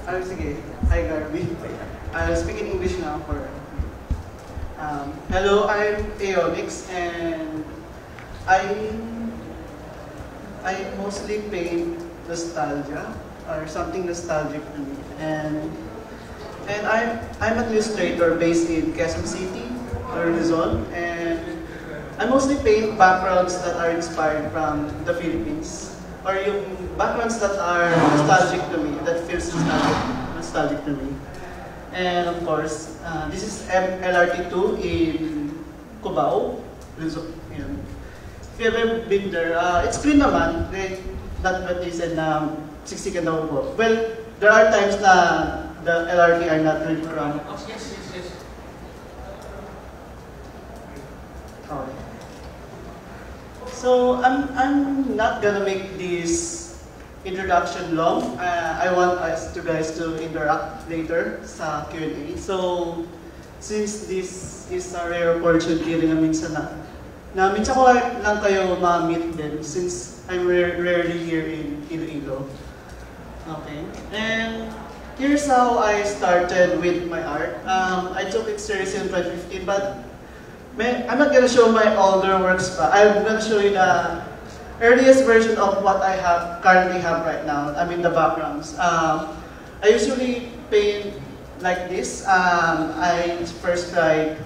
Sige. Hi, Garby. I'll speak in English now for... hello, I'm Aeonix, and I I mostly paint nostalgia, or something nostalgic to me. And I'm an illustrator based in Quezon City, or Luzon, and I mostly paint backgrounds that are inspired from the Philippines, or yung backgrounds that are nostalgic to me, that feels nostalgic to me. And of course, this is LRT2 in Cubao, Luzon. Yun. If you ever been there, it's clean naman. Not what they said na siksikan daw po. Well, there are times na the LRT are not really cramped. Oh, yes. Okay. So I'm not gonna make this introduction long. I want us to guys to interact later sa Q&A. So since this is a rare opportunity rin na minsan ko lang kayo ma-meet din since I'm rarely here in Iloilo. Okay. And here's how I started with my art. I took it seriously in 2015, but I'm not gonna show my older works pa. I'm gonna show you the earliest version of what I currently have right now. I mean the backgrounds. I usually paint like this. I first tried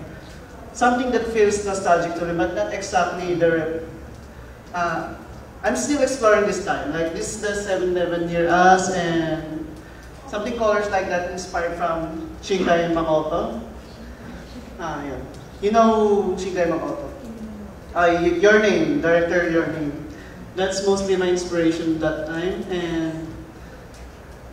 something that feels nostalgic to me, but not exactly the. I'm still exploring this time. Like this is the 7-Eleven near us, and something colors like that inspired from Shinkai Makoto. Yeah. You know Shinkai Makoto? Your Name, director Your Name. That's mostly my inspiration that time, and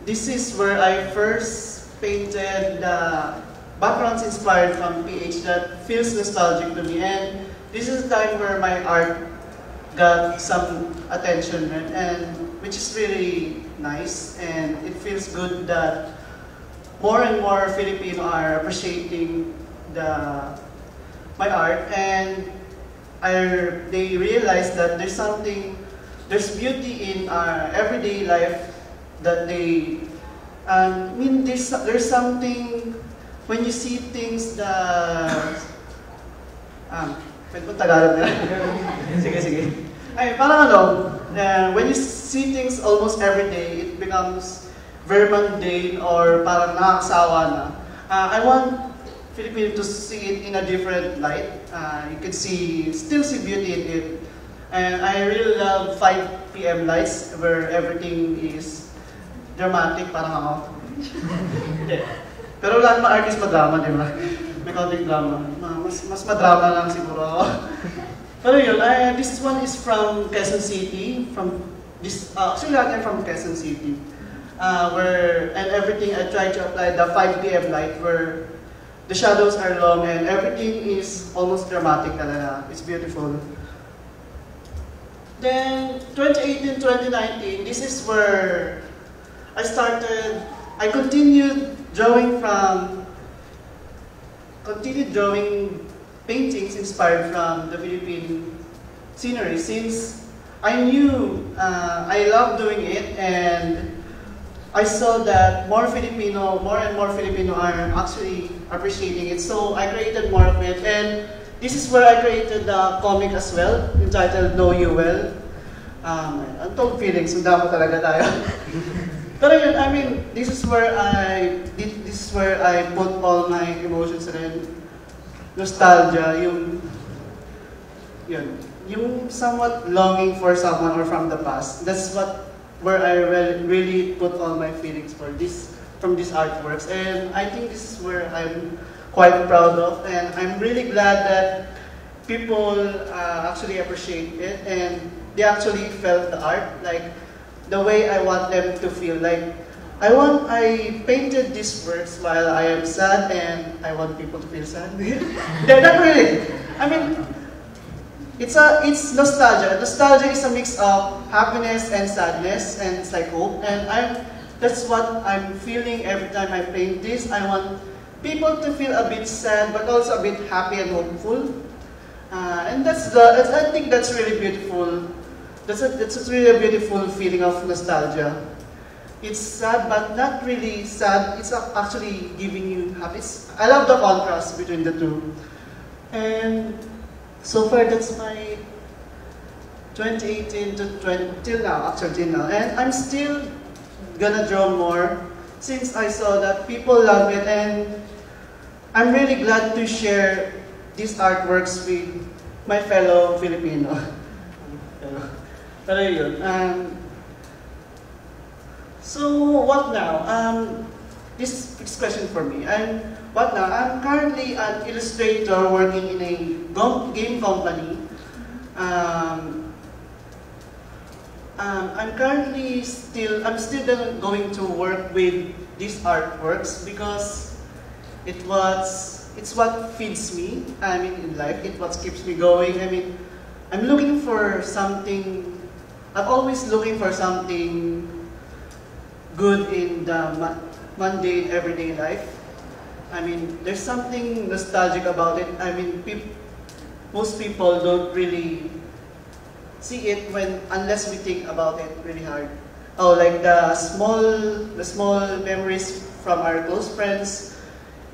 this is where I first painted the backgrounds inspired from PH that feels nostalgic to me, and this is the time where my art got some attention, and which is really nice, and it feels good that more and more Filipino are appreciating my art, and they realize that there's beauty in our everyday life that they, I mean, there's something when you see things that, pwede mo Tagalog na? Sige. Ay, parang when you see things almost every day, it becomes very mundane or parang nakakasawa na. I want Filipino to see it in a different light. You can still see beauty in it. And I really love 5 p.m. lights where everything is dramatic, parang ako. Pero lahat mga artist madrama, di ba? May konting drama. Mas madrama lang siguro ako. Pero yun, this one is from Quezon City. Actually, lahat from Quezon City. And everything, I try to apply the 5 p.m. light where the shadows are long and everything is almost dramatic talaga. It's beautiful. Then, 2018-2019, this is where I continued drawing paintings inspired from the Philippine scenery since I knew I love doing it, and I saw that more and more Filipino are actually appreciating it. So I created more of it, and this is where I created the comic as well, entitled Know You Well. Untold feelings, sunda ko talaga tayo. Pero yun, I mean, this is where I put all my emotions in. Nostalgia, yung somewhat longing for someone or from the past. That's where I really put all my feelings from these artworks, and I think this is where I'm quite proud of, and I'm really glad that people actually appreciate it, and they actually felt the art, like the way I want them to feel. Like I painted these works while I am sad, and I want people to feel sad. Not really. I mean, it's nostalgia. Nostalgia is a mix of happiness and sadness, and it's like hope. And that's what I'm feeling every time I paint this. I want people to feel a bit sad, but also a bit happy and hopeful. And I think that's really beautiful. That's really a beautiful feeling of nostalgia. it's sad, but not really sad. It's actually giving you happiness. I love the contrast between the two. And so far, that's my 2018 to till now, actually till now. And I'm still gonna draw more since I saw that people love it, and I'm really glad to share these artworks with my fellow Filipino. Pero yun. So what now? This question for me. What now? I'm currently an illustrator working in a game company. I'm still going to work with these artworks because it's what feeds me. I mean, in life, it's what keeps me going. I mean, I'm looking for something. I'm always looking for something good in the mundane, everyday life. I mean, there's something nostalgic about it. I mean, most people don't really see it unless we think about it really hard. Oh, like the small memories from our close friends.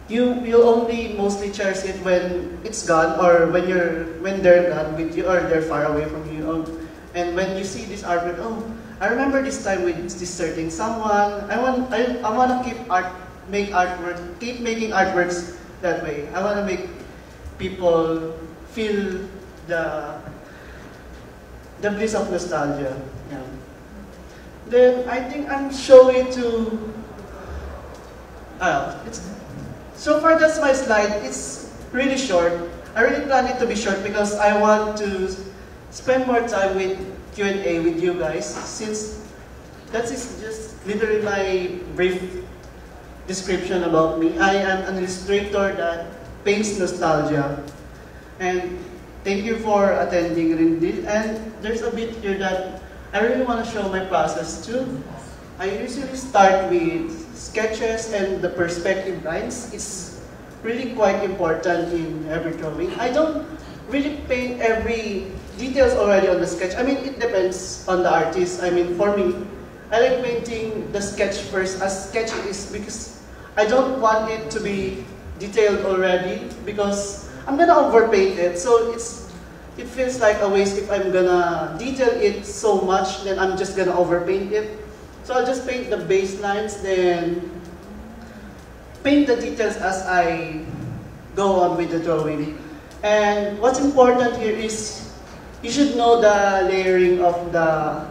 You'll only mostly cherish it when it's gone, or when they're gone with you, or they're far away from you. And when you see this artwork, oh, I remember this time with this certain someone. I want to keep making artworks that way. I want to make people feel the bliss of nostalgia. Yeah. Then I think I'm showing to. So far that's my slide. It's really short. I really plan it to be short because I want to spend more time with Q&A with you guys, since that is just literally my brief description about me. I am an illustrator that paints nostalgia. And thank you for attending Rindil. And there's a bit here that I really want to show my process too. I usually start with sketches and the perspective lines. It's really quite important in every drawing. I don't really paint every details already on the sketch. I mean, it depends on the artist. I mean, for me, I like painting the sketch first, as sketchy is, because I don't want it to be detailed already, because I'm gonna overpaint it. So it feels like a waste if I'm gonna detail it so much, then I'm just gonna overpaint it. So I'll just paint the baselines, then paint the details as I go on with the drawing. And what's important here is you should know the layering of the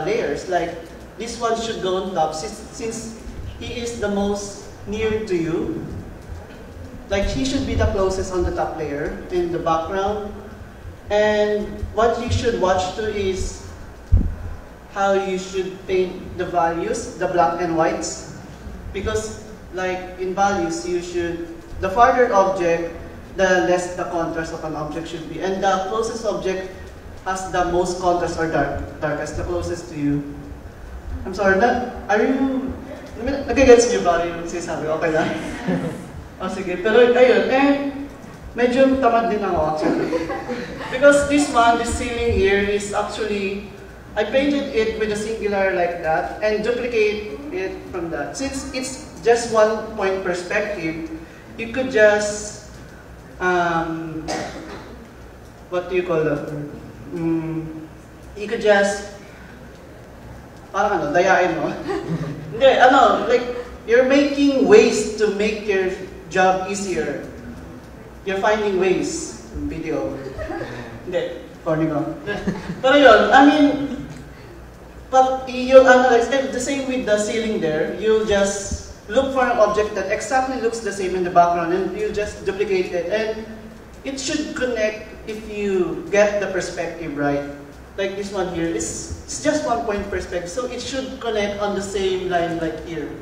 layers. Like this one should go on top since he is the most near to you. Like he should be the closest on the top layer in the background. And what you should watch to is how you should paint the values, the black and whites. Because like in values, the farther object, the less the contrast of an object should be. And the closest object has the most contrast or darkest, the closest to you. I'm sorry, are you, nagigets niyo ba yung sinasabi? Okay na? Oh, sige. Pero ayun, medyo tamad din ako actually. Because this ceiling here is actually, I painted it with a singular like that and duplicate it from that. Since it's just one point perspective, you could just what do you call that? You could just parang dayain mo. Hindi, like you're making ways to make your job easier. You're finding ways in video. Hindi, corny ko. Pero yun, I mean, but you'll analyze, the same with the ceiling there, you'll just look for an object that exactly looks the same in the background and you just duplicate it, and it should connect if you get the perspective right. Like this one here, it's just one point perspective, so it should connect on the same line like here.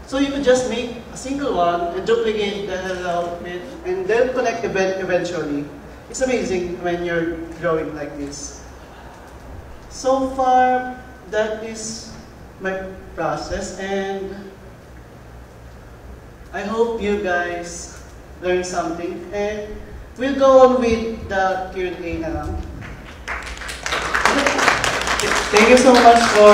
So you could just make a single one and duplicate the hell out of it, and then connect eventually. It's amazing when you're drawing like this. So far, that is my process, and I hope you guys learn something, and we'll go on with the Q&A na lang. Thank you so much for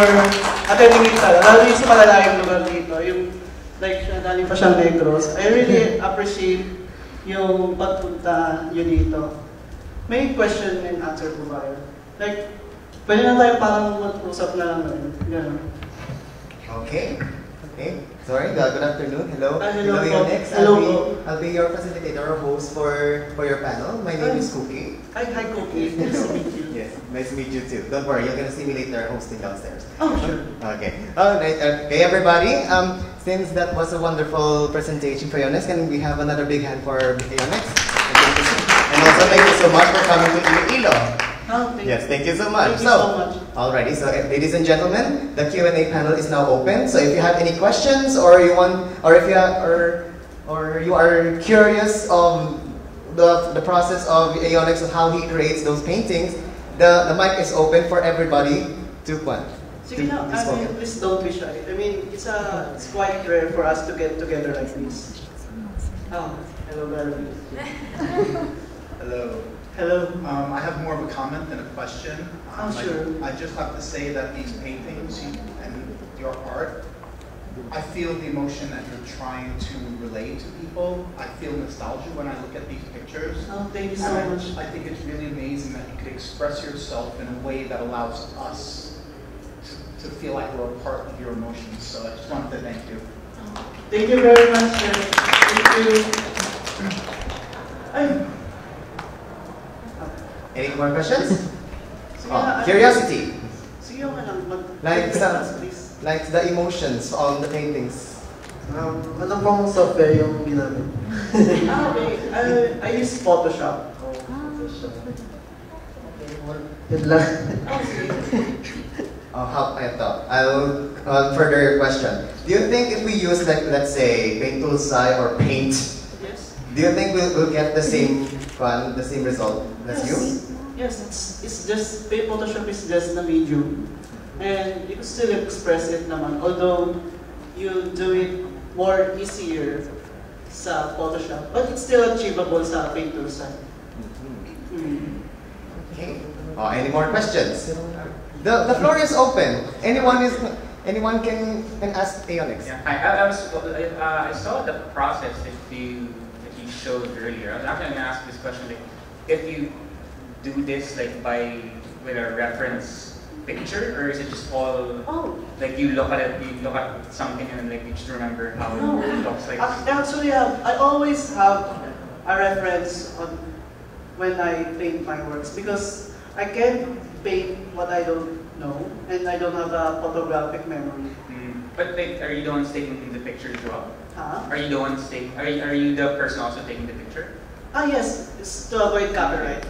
attending it talaga. Lalo yung sa malalayang lugar dito. Yung, like, dali pa siyang Negros. I really appreciate yung pagpunta nyo dito. May question and answer po ba yun? Like, pwede na tayo parang mag-usap na lang rin. Ganun. Okay. Okay. Sorry, good afternoon. Hello. Hello, Aeonix. hello. I'll be your facilitator or host for your panel. My name is Cookie. Hi, Cookie. Nice to meet you. Yes, nice to meet you too. Don't worry, you're gonna see me later hosting downstairs. Oh, sure. Okay. Alright. Okay, everybody. Since that was a wonderful presentation for Aeonix, can we have another big hand for Aeonix? And also thank you so much for coming to Iloilo. Oh, yes, thank you so much. Thank you so much. Alrighty, so ladies and gentlemen, the Q&A panel is now open. So if you have any questions or you want, or if you are, or you are curious of the process of Aeonix and how he creates those paintings, the mic is open for everybody to what? Sige na, please don't be shy. I mean, it's quite rare for us to get together like this. Oh, hello, Barry. Hello. Hello. I have more of a comment than a question. Sure. I just have to say that these paintings and your art, I feel the emotion that you're trying to relay to people. I feel nostalgia when I look at these pictures. Oh, thank you so much. I think it's really amazing that you could express yourself in a way that allows us to feel like we're a part of your emotions. So I just wanted to thank you. Thank you very much, sir. Thank you. Any more questions? Sige curiosity. Sige lang. Like the emotions on the paintings. Ano pong software yung ginamit? Okay. I use Photoshop. Photoshop. Okay, yun lang. I'll further your question. Do you think if we use, like, let's say, Paint Toolsai or Paint, Yes. do you think we'll get the same fun, the same result as you? Yes, it's just, Photoshop is just a medium. And you can still express it naman, although you do it more easier sa Photoshop, but it's still achievable sa Paint Toolsai. Okay. Any more questions? The floor is open. Anyone can ask Aeonix. Yeah, I saw the process that you showed earlier. I was actually going to ask this question: like, if you do this with a reference picture, or is it just all like you look at it, you look at something, and like you just remember how it looks like? Actually, I always have a reference on when I paint my works because I can't paint what I don't know, and I don't have a photographic memory. But like, are you the ones taking the picture as well? Huh? Are you the ones Are you the person also taking the picture? Yes, it's to avoid copyright.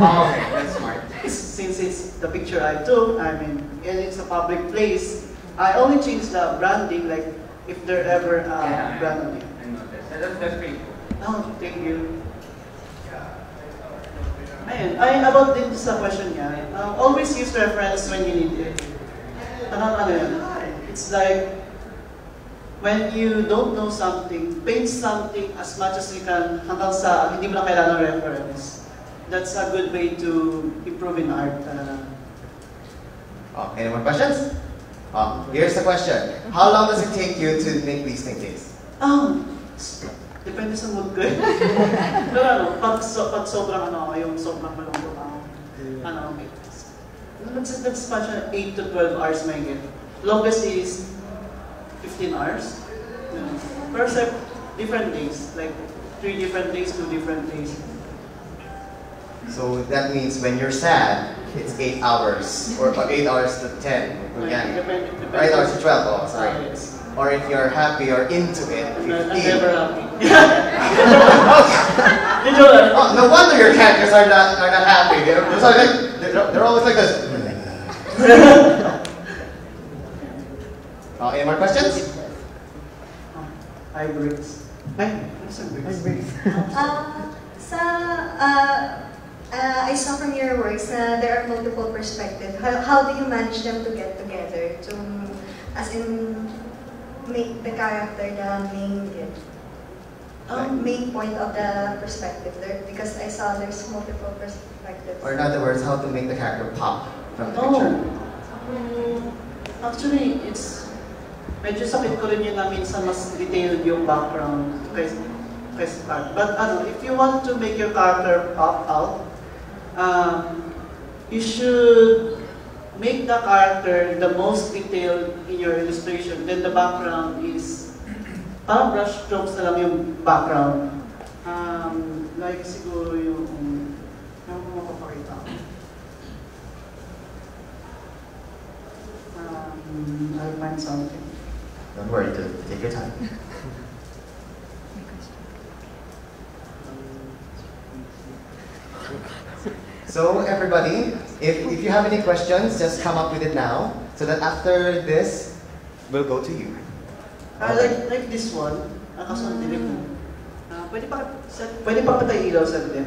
Oh, okay, that's smart. Since it's the picture I took, and it's a public place, I only change the branding, like if there ever brand on it. I know this. That's pretty cool. Oh, thank you. Ayun, about din sa question niya, always use reference when you need it. It's like, when you don't know something, paint something as much as you can hanggang sa hindi mo na kailangan ng reference. That's a good way to improve in art. Any more questions? Here's the question. How long does it take you to make these paintings? Depende sa mood ko. Pero pag sobrang yung sobrang malungkot that's pa siya 8 to 12 hours may get. Longest is 15 hours. Pero sa different days, like 3 different days, 2 different days. So that means when you're sad, it's 8 hours, or 8 hours to 10. Again. Depende. 8 hours to 12, oh, sorry. Yes. Or if you're happy or into it, 15. I'm never happy. No wonder your characters are not happy. They're always like this. Any more questions? Hi, Briggs. What's up, Briggs? I saw from your works there are multiple perspectives. How do you manage them to get together to, as in, make the character the main point of the perspective there? Because I saw there's multiple perspectives. Or in other words, how to make the character pop from the picture. Actually, it's medyo sakit ko rin yun na minsan mas detailed yung background quest card. But if you want to make your character pop out, you should make the character the most detailed in your illustration. Then the background is parang brush strokes na lang yung background. Like siguro yung mapapakita ko. I'll find something. Don't worry, take your time. So everybody, if you have any questions, just come up with it now, so that after this, we'll go to you. Like this one, kaso ang dilim mo. Pwede pa patay ilaw sa dilim.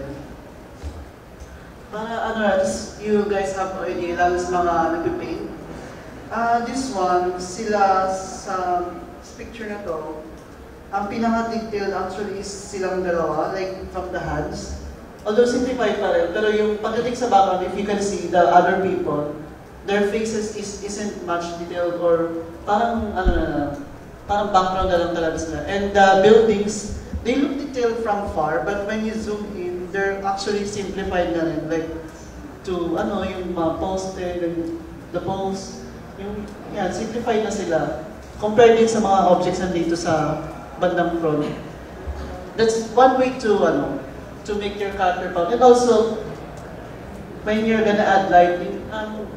Para just you guys have already, lalo sa mga nagpipaint. This one, sila sa picture na to, ang pinaka-detailed actually is silang dalawa, like from the hands. Although simplified pa rin, pero yung pagdating sa background, if you can see the other people, their faces isn't much detailed or parang parang background na lang talaga sila. And the buildings, they look detailed from far, but when you zoom in, they're actually simplified na rin. Like to yung mga poste, the post, simplified na sila. Compared din sa mga objects nandito sa bandang front. That's one way to make your character pop. And also, when you're gonna add lighting,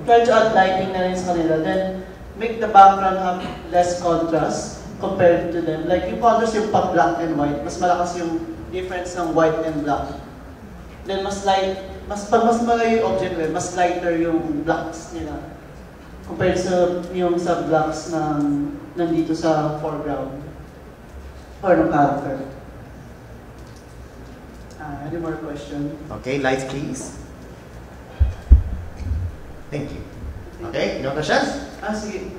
try to add lighting na rin sa kanila, then make the background have less contrast compared to them. Like yung colors yung pag black and white, mas malakas yung difference ng white and black. Then pag mas malayo yung object nila, mas lighter yung blacks nila. Compared sa blacks na nandito sa foreground. Or ng character. Any more questions? Okay, lights please. Thank you. Okay, no questions? Sige.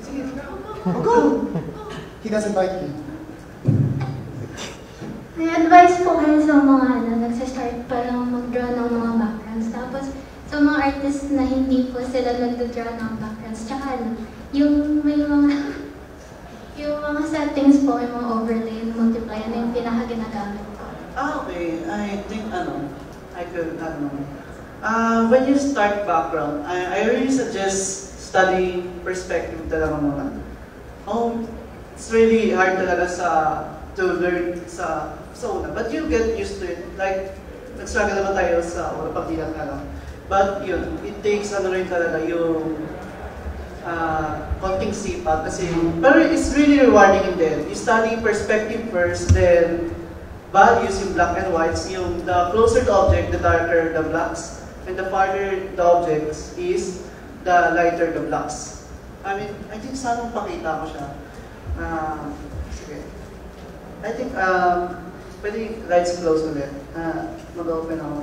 Sige. Oh, go! He doesn't bite me. May advice po kayo sa mga nagsastart parang mag-draw ng mga backgrounds. Tapos sa mga artists na hindi po sila nag-draw ng backgrounds. Tsaka yung may yung mga settings po, yung mga overlay, multiply, yung pinaka-ginagamit ko. Okay. I think, when you start background, I really suggest study perspective talaga muna. It's really hard talaga to learn sa una, but you get used to it. Like, nag-struggle naman tayo sa una pag dilang ka lang. But yun, it takes rin talaga yung konting sipag kasi, pero it's really rewarding in the end. You study perspective first, then values yung black and whites. Yung the closer the object, the darker the blacks. And the farther the objects is, the lighter the blacks. I think sana pakita ko siya. Sige. I think, pwede lights close ulit. Mag-open ako.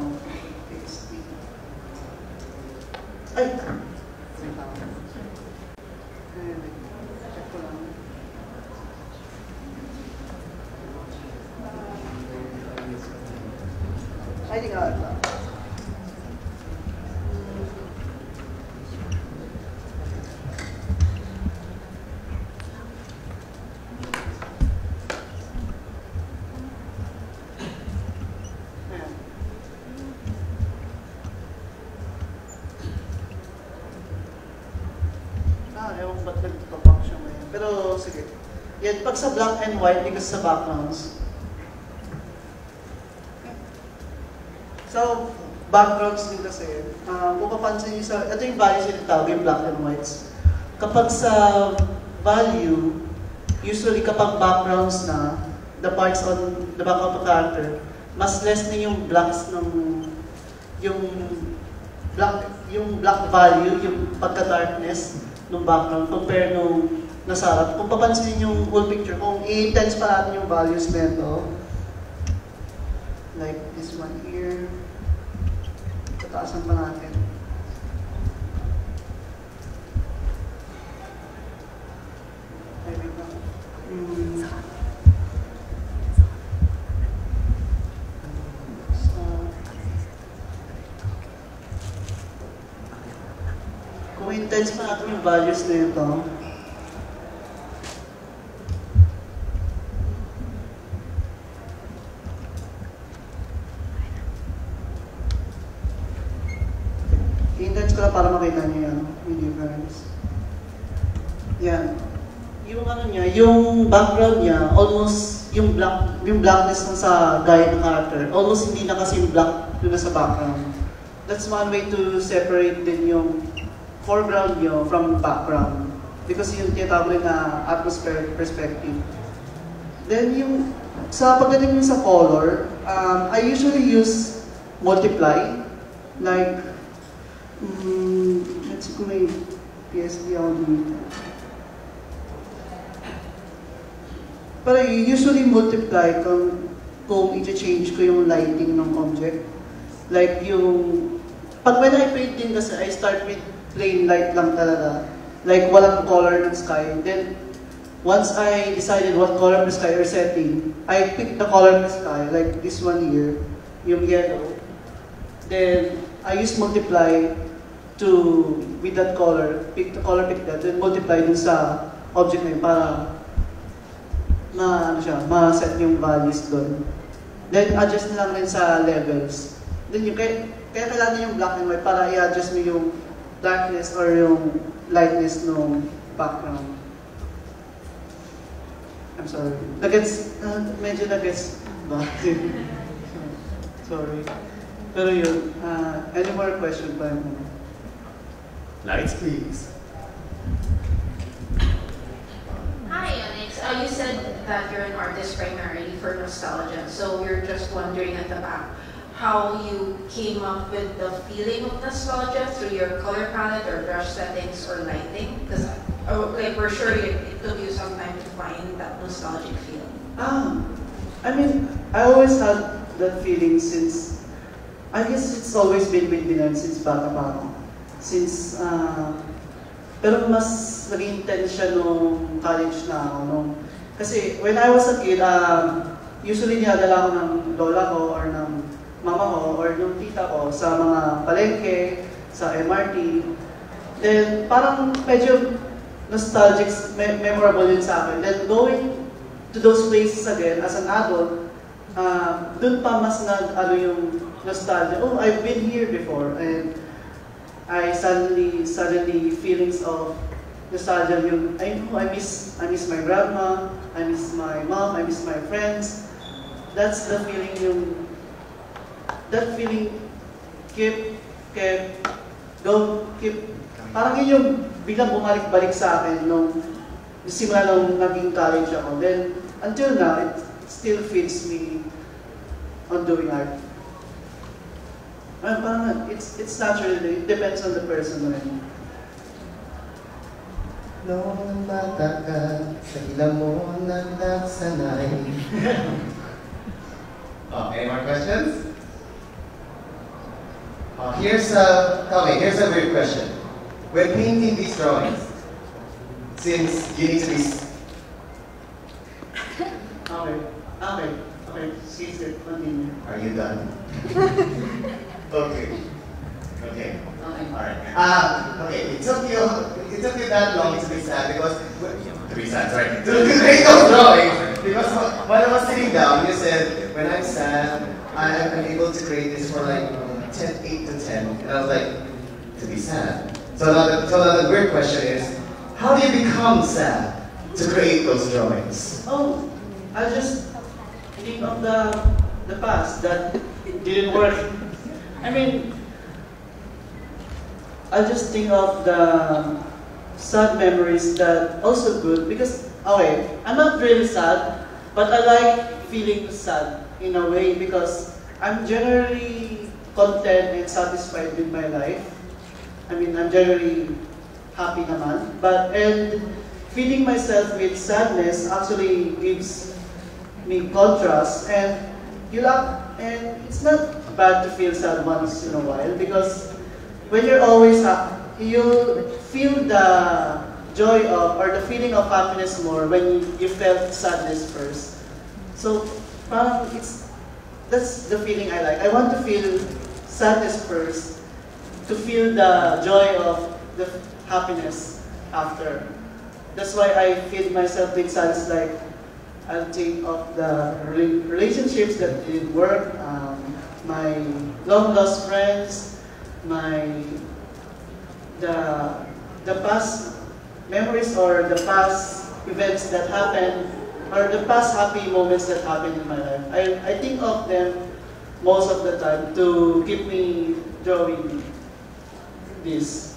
Ay! Check ko lang. I think I'll ewan ba't nagpapak siya ngayon. Pero sige. Yan, pag sa black and white, because sa backgrounds. So, backgrounds din kasi, kung papansin niyo ito yung values yung tawag, yung black and whites. Kapag sa value, usually kapag backgrounds na, the parts on the back of the character, mas less na yung blacks yung black value, yung pagka-darkness ng background compare nung nasa harap. Kung papansin yung whole picture, kung i-intense pa natin yung values nito, like this one here, tataasan pa natin. Ay, wait lang. intense pa natin yung values na ito. I-intense ko lang para makita niyo yung difference. Yan. Yung ano niya, yung background niya, almost yung blackness ng sa guide ng character, almost hindi na kasi yung black doon na sa background. That's one way to separate din yung foreground nyo from background. Because yung tinatawag na atmospheric perspective. Then yung, sa pagdating yung sa color, I usually use multiply. Like, let's see kung may PSD ako dito. Pero usually multiply kung i-change ko yung lighting ng object. Like yung, pag when I paint din kasi, I start with plain light lang talaga. Like walang color ng sky. Then, once I decided what color of the sky or setting, I pick the color of the sky, like this one here, yung yellow. Then, I use multiply to, with that color, pick the color, pick that, then multiply dun sa object na yun para ma-set yung values doon. Then, adjust na lang rin sa levels. Then, yung, kaya kailangan yung black and white para i-adjust mo yung darkness or yung lightness ng background. I'm sorry. Medyo nagets ba? Sorry. Pero yun, any more question pa yun? Lights, please. Hi, Aeonix. You said that you're an artist primarily for nostalgia, so we're just wondering at the back how you came up with the feeling of nostalgia through your color palette or brush settings or lighting? Because like we're sure it took you some time to find that nostalgic feeling. I mean, I always had that feeling since, I guess it's always been with me since bata pa ako. Since, pero mas naging intense siya nung college na ako. Kasi when I was a kid, usually dinadala ko ng lola ko or ng mama ko or ng tita ko sa mga palengke, sa MRT. Then parang medyo nostalgic, memorable yun sa akin. Then going to those places again as an adult, dun pa mas yung nostalgia. Oh, I've been here before. And I suddenly feelings of nostalgia. Yung, I miss my grandma, I miss my mom, I miss my friends. That's the feeling that feeling keep, parang yun yung biglang bumalik-balik sa akin nung simula nung naging college ako. Then, until now, it still feeds me on doing art. Parang it's natural, it depends on the person rin. Noong bata ka, sa ilang mo nagdaksanay. Any more questions? Here's a weird question. When painting these drawings, since you need to be... Okay, Caesar, continue. Are you done? Okay. Alright. Okay, it took you that long to be sad because... To be sad, sorry. To create those drawings. Because while I was sitting down, you said, when I'm sad, I'm able to create this for like 8 to 10. And I was like, to be sad. So now the weird question is, how do you become sad to create those drawings? Oh, I just think of the past that it didn't work. I mean, I just think of the sad memories that also good because, okay, I'm not really sad, but I like feeling sad in a way because I'm generally content and satisfied with my life. I mean, I'm generally happy naman. And feeding myself with sadness actually gives me contrast. And it's not bad to feel sad once in a while because when you're always happy, you'll feel the joy of or the feeling of happiness more when you felt sadness first. So, parang that's the feeling I like. I want to feel sadness first to feel the joy of happiness after. That's why I feed myself with sadness, like I'll think of the relationships that didn't work, my long lost friends, the past memories or the past events that happened, or the past happy moments that happened in my life. I think of them most of the time to keep me drawing this.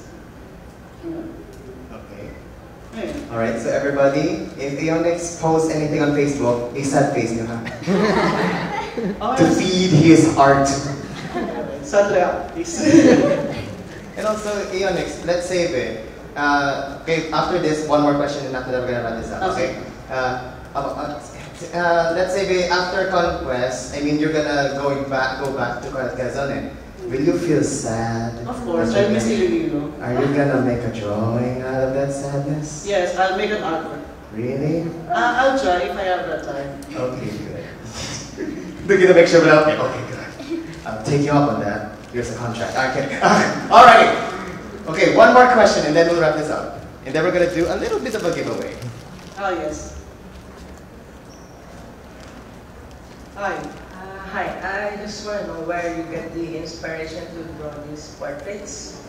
Okay. Yeah. Alright, so everybody, if Aeonix posts anything on Facebook, a sad face nyo ha. To feed his heart. Sad react, please. And also, Aeonix, let's save it. Okay, after this, one more question, and after that, we're gonna wrap this up. Okay. Let's say after CONQuest, I mean, you're gonna go back to Quezon. Eh? Will you feel sad? Of course, I miss Iloilo. Are you gonna make a drawing out of that sadness? Yes, I'll make an artwork. Really? I'll try if I have that time. Okay, good. They're gonna make sure without me. Okay, good. I'll take you up on that. Here's a contract. Okay. Alrighty. Okay, one more question and then we'll wrap this up. And then we're gonna do a little bit of a giveaway. Oh, yes. Hi. Hi, I just want to know where you get the inspiration to draw these portraits.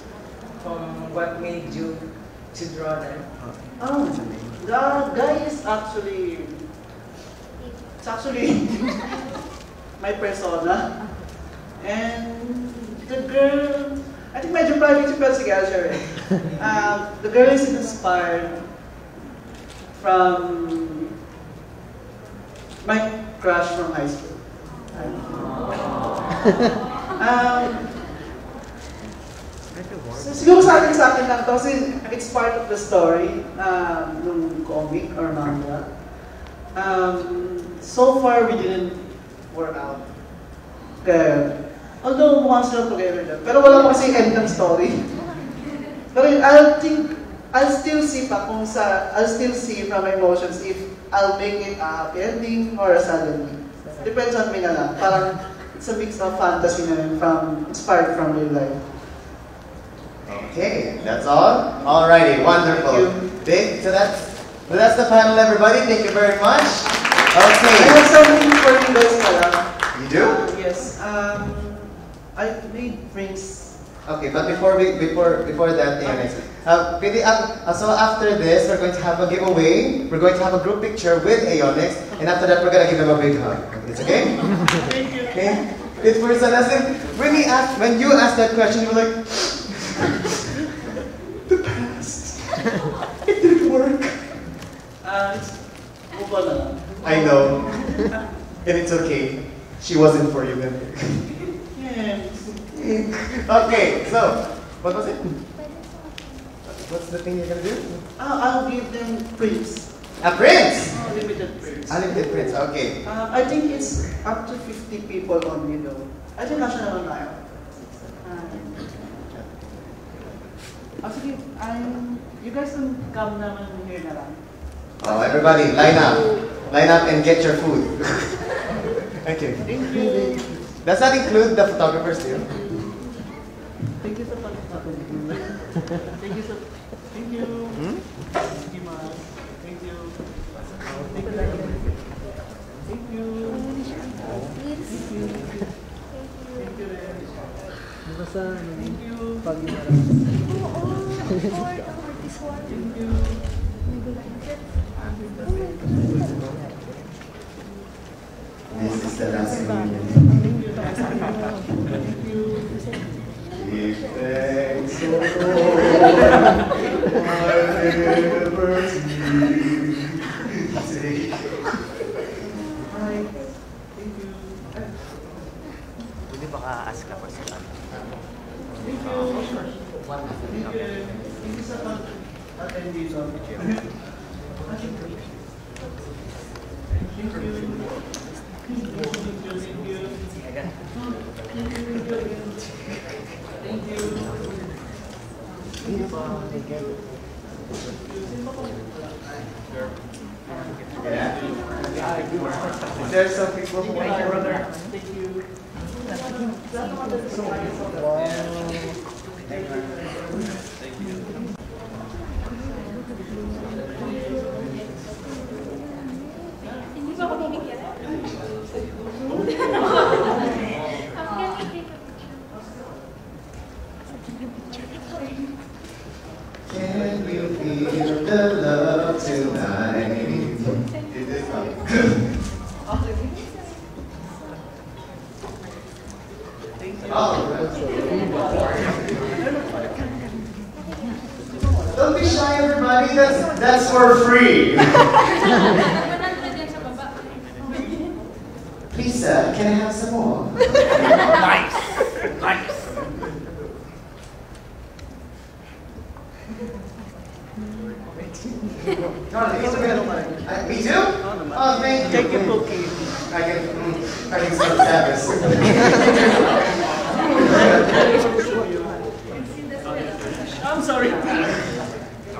What made you to draw them? Oh, the guy is actually, it's actually my persona. And the girl, I think medyo private yung si Galshare. The girl is inspired from my crush from high school. So, siguro sa akin lang to kasi it's part of the story ng comic or manga. So far, we didn't work out. Kaya, although mukhang sila together na, pero wala pa kasi end ng story. Pero I'll still see from my emotions if I'll make it a happy ending or a sad ending. Depends on me na lang. Parang it's a mix of fantasy na rin inspired from real life. Okay, that's all? Alrighty, wonderful. So that's the panel, everybody. Thank you very much. Okay. I have something for you guys pala. You do? Yes. I made drinks. Okay, but before that, so after this, we're going to have a giveaway. We're going to have a group picture with Aeonix, and after that, we're gonna give them a big hug. It's okay? Thank you. Okay. It's for Sanasip. When you asked that question, you were like, the past. It didn't work. Move on na lang. I know, and it's okay. She wasn't for you. Yeah. Okay, so what was it? What's the thing you're gonna do? I'll give them prints. A prints! Limited prints. Unlimited prints, okay. I think it's up to 50 people only though. I think nasa naman tayo. Actually, you guys can come naman here na lang. Oh, everybody, line up and get your food. Okay. Thank you. Does that include the photographers too? Thank you so much. Thank you so. Thank you. Thank you, Mas. Thank you. Thank you. Thank you. Thank you. Thank you. Thank you. Thank you. This is the last communion. Thank you. Give thanks, O Lord, my liberty. Say, Hi. Thank you. Pwede baka ask ka for some Thank you. Thank you so much. Attendees on the chair. Thank you. Thank you. yeah. There's some people who want to Thank you. Thank you. Can you feel the love tonight? It is Don't be shy, everybody. That's for free. Please, can I have some more? Nice. Nice. Me too? Oh, thank you. Take a cookie. I can still service. I'm sorry.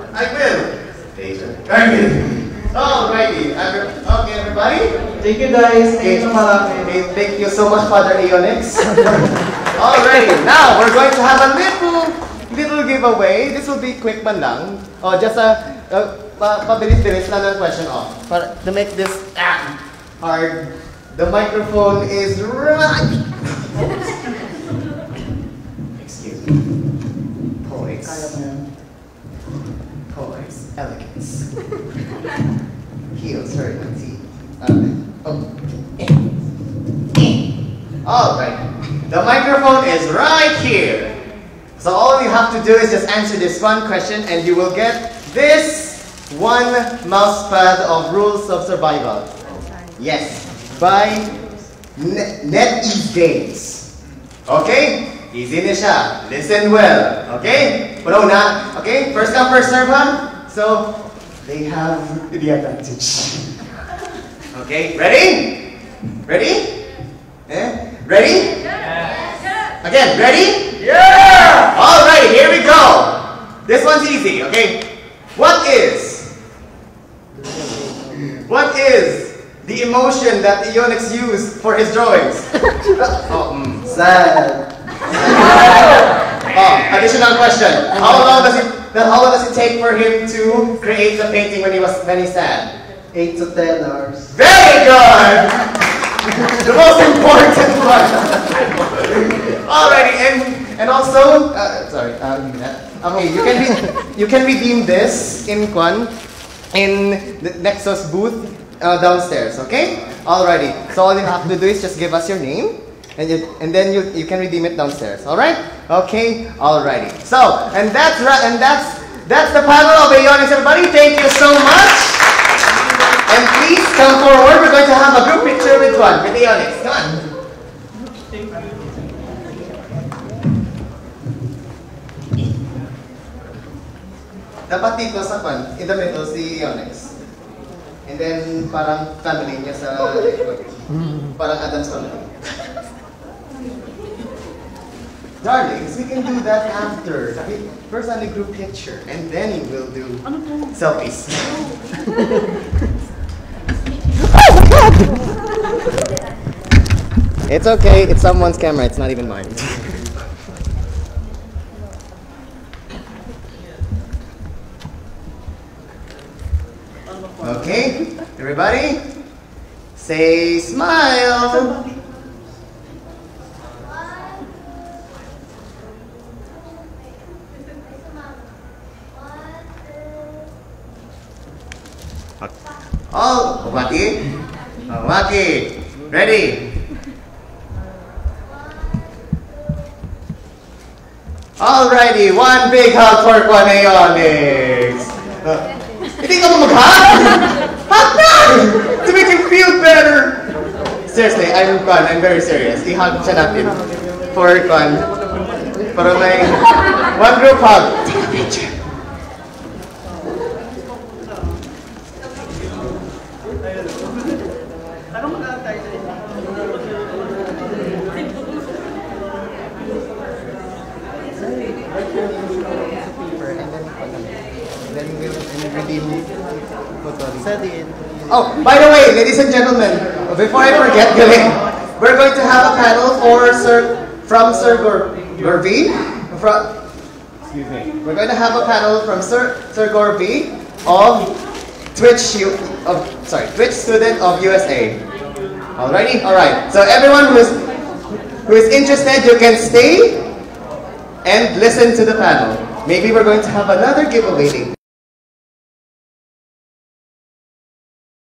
I will. Later. I will. Alrighty. Okay, everybody. Thank you guys. Thank you Okay, thank you so much, Father Aeonix. Alrighty. Now, we're going to have a little giveaway. This will be quick man lang. Oh, just pabilis-bilis lang ng question off. To make this hard, the microphone is right. Excuse me. Poise, elegance. Heels, sorry, let's see. Alright. The microphone is right here. So all you have to do is just answer this one question and you will get this one mousepad of rules of survival. Yes, by NetEase Games. Okay? Easy na siya. Listen well. Okay? Pero na. Okay? First come, first serve, ha? So, they have the advantage. Okay? Ready? Ready? Ready? Yes. Again, ready? Yeah! Alright, here we go. This one's easy, okay? What is the emotion that Aeonix used for his drawings? Sad. Additional question. How long does it take for him to create the painting when he's sad? 8 to 10 hours. Very good! The most important one. Alrighty, and also, sorry, okay, you can redeem this in the Nexus booth downstairs. Okay? Alrighty. So all you have to do is just give us your name. And then you can redeem it downstairs. All right? Okay. Alrighty. So and that's the panel of Aeonix, everybody. Thank you so much. And please come forward. We're going to have a group picture with Aeonix. Come on. Dapat dito sa in the middle si Aeonix. And then parang family niya sa parang Adam's family. Darlings, we can do that after. First on the group picture, and then we'll do selfies. It's okay, it's someone's camera, it's not even mine. Okay, everybody, say smile. All, Waki, ready? Alrighty, one big hug for Aeonix. Hindi ka mo mag-hug? Hug na! To make him feel better. Seriously, I'm very serious. I-hug siya natin. Para may one group hug. Take a picture. Oh, by the way, ladies and gentlemen, before I forget, we're going to have a panel from Sir Gorby, Excuse me. We're going to have a panel from Sir Gorby of Twitch student of USA. Alrighty? Alright. So everyone who is interested, you can stay and listen to the panel. Maybe we're going to have another giveaway.